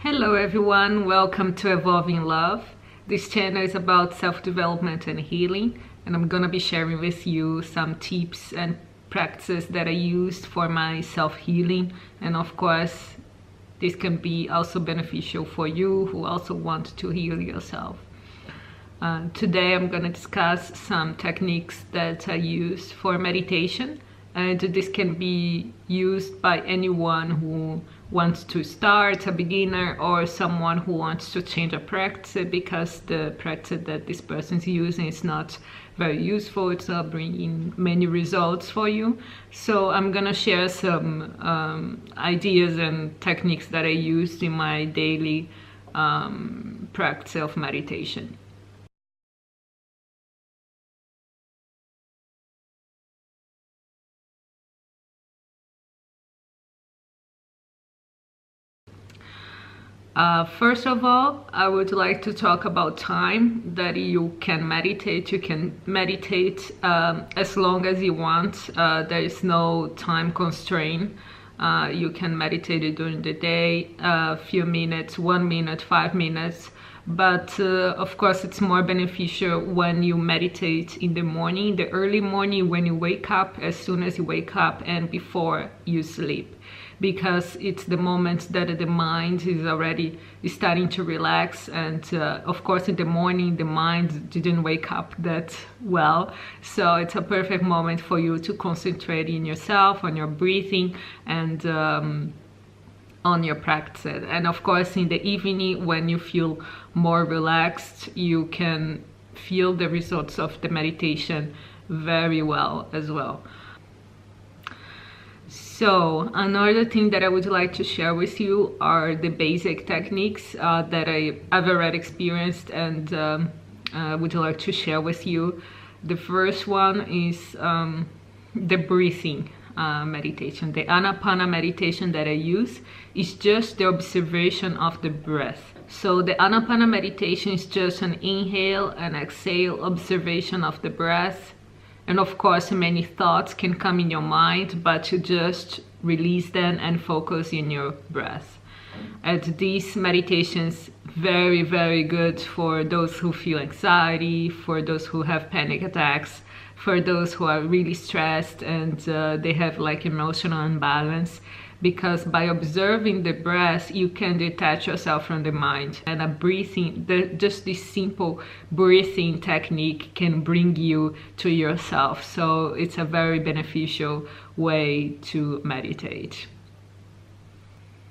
Hello everyone, welcome to Evolving Love. This channel is about self-development and healing, and I'm gonna be sharing with you some tips and practices that I used for my self-healing, and of course this can be also beneficial for you who also want to heal yourself. Today I'm gonna discuss some techniques that I use for meditation, and this can be used by anyone who wants to start, a beginner or someone who wants to change a practice because the practice that this person is using is not very useful, it's not bringing many results for you. So I'm gonna share some ideas and techniques that I used in my daily practice of meditation. First of all, I would like to talk about time that you can meditate. You can meditate as long as you want. There is no time constraint. You can meditate during the day, a few minutes, 1 minute, 5 minutes. But of course, it's more beneficial when you meditate in the morning, the early morning, when you wake up, as soon as you wake up and before you sleep. Because it's the moment that the mind is already starting to relax, and of course in the morning the mind didn't wake up that well, so it's a perfect moment for you to concentrate in yourself, on your breathing, and on your practice. And of course in the evening, when you feel more relaxed, you can feel the results of the meditation very well as well. So another thing that I would like to share with you are the basic techniques that I've already experienced and would like to share with you. The first one is the breathing meditation. The Anapana meditation that I use is just the observation of the breath. So the Anapana meditation is just an inhale and exhale observation of the breath. And of course, many thoughts can come in your mind, but you just release them and focus in your breath. And these meditations very, very good for those who feel anxiety, for those who have panic attacks, for those who are really stressed and they have like emotional imbalance. Because by observing the breath, you can detach yourself from the mind. And a breathing, just this simple breathing technique can bring you to yourself. So it's a very beneficial way to meditate.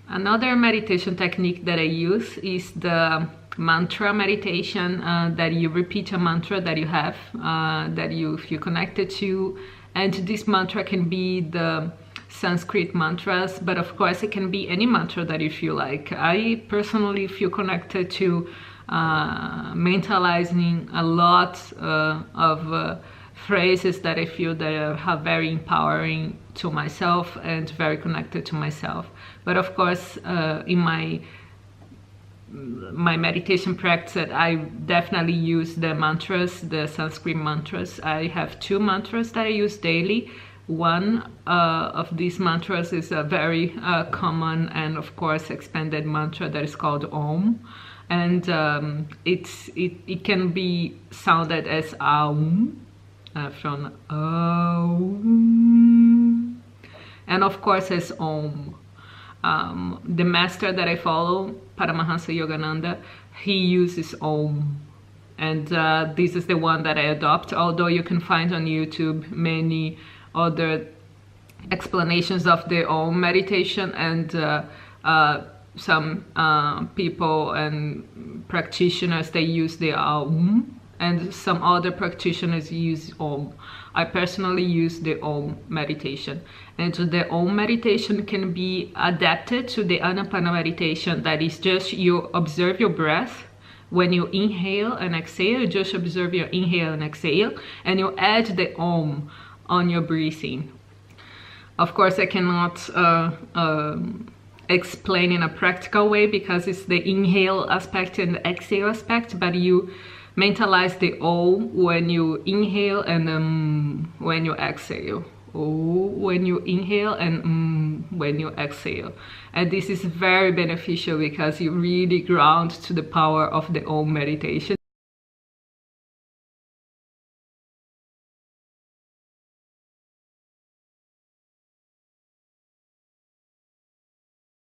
Another meditation technique that I use is the mantra meditation, that you repeat a mantra that you have, that you feel connected to. And this mantra can be the Sanskrit mantras, but of course it can be any mantra that you feel like. I personally feel connected to mentalizing a lot of phrases that I feel that are very empowering to myself and very connected to myself. But of course in my meditation practice, I definitely use the mantras, the Sanskrit mantras. I have 2 mantras that I use daily. One of these mantras is a very common and of course expanded mantra that is called Om, and it can be sounded as Aum, from Aum, and of course as Om. The master that I follow, Paramahansa Yogananda, he uses Om, and this is the one that I adopt, although you can find on YouTube many other explanations of the Om meditation, and some people and practitioners, they use the Aum, and some other practitioners use Om. I personally use the Om meditation, and the Om meditation can be adapted to the Anapana meditation, that is just you observe your breath. When you inhale and exhale, you just observe your inhale and exhale, and you add the Om on your breathing. Of course, I cannot explain in a practical way because it's the inhale aspect and the exhale aspect, but you mentalize the O when you inhale and when you exhale. O when you inhale and when you exhale. And this is very beneficial because you really ground to the power of the Om meditation.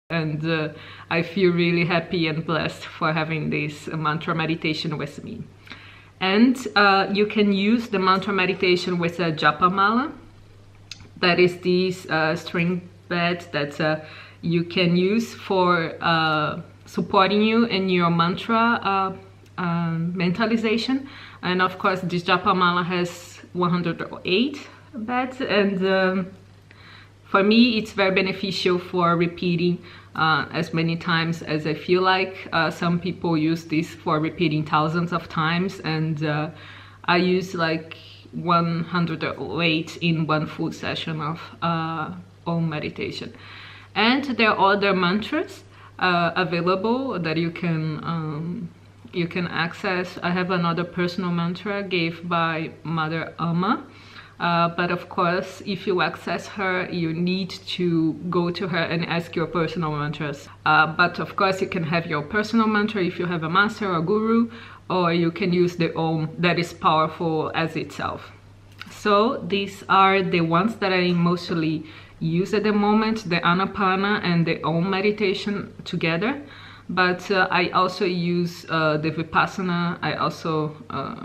And I feel really happy and blessed for having this mantra meditation with me. And you can use the mantra meditation with a japa mala. That is this string bed that you can use for supporting you in your mantra mentalization. And of course, this japa mala has 108 beds, and for me, it's very beneficial for repeating as many times as I feel like. Some people use this for repeating thousands of times, and I use like 108 in one full session of Om meditation. And there are other mantras available that you can access. I have another personal mantra gave by Mother Amma. But of course, if you access her, you need to go to her and ask your personal mantras. But of course, you can have your personal mantra if you have a master or guru, or you can use the Om that is powerful as itself. So these are the ones that I mostly use at the moment, the Anapana and the Om meditation together. But I also use the Vipassana. I also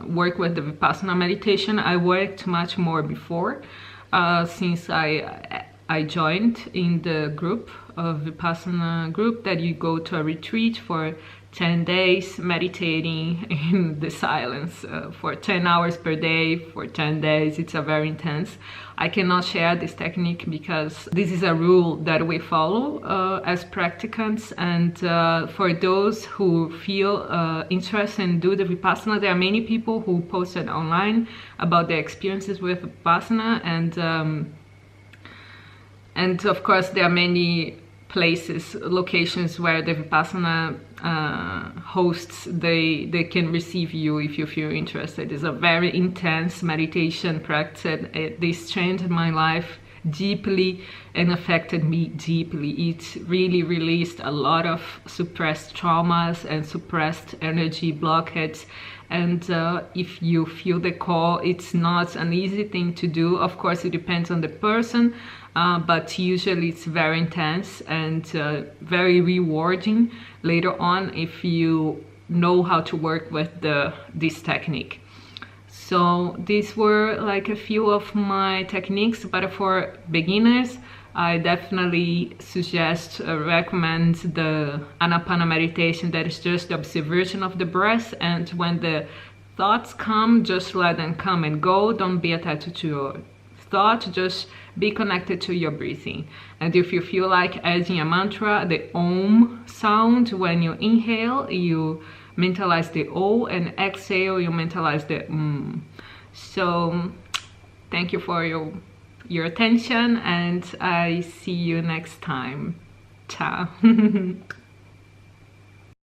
work with the Vipassana meditation. I worked much more before since I joined in the group of Vipassana group that you go to a retreat for 10 days meditating in the silence for 10 hours per day for 10 days. It's a very intense. I cannot share this technique because this is a rule that we follow as practicants, and for those who feel interested in do the Vipassana, there are many people who posted online about their experiences with Vipassana, and of course there are many places, locations where the Vipassana hosts, they can receive you if you feel interested. It's a very intense meditation practice. This changed my life deeply and affected me deeply. It really released a lot of suppressed traumas and suppressed energy blockades. And if you feel the call, it's not an easy thing to do. Of course, it depends on the person, but usually it's very intense and very rewarding later on if you know how to work with this technique. So these were like a few of my techniques, but for beginners, I definitely suggest, recommend the Anapana meditation. That is just the observation of the breath, and when the thoughts come, just let them come and go. Don't be attached to your thought, just be connected to your breathing. And if you feel like adding a mantra, the Om sound, when you inhale, you mentalize the O, and exhale, you mentalize the So thank you for your attention, and I see you next time. Ciao.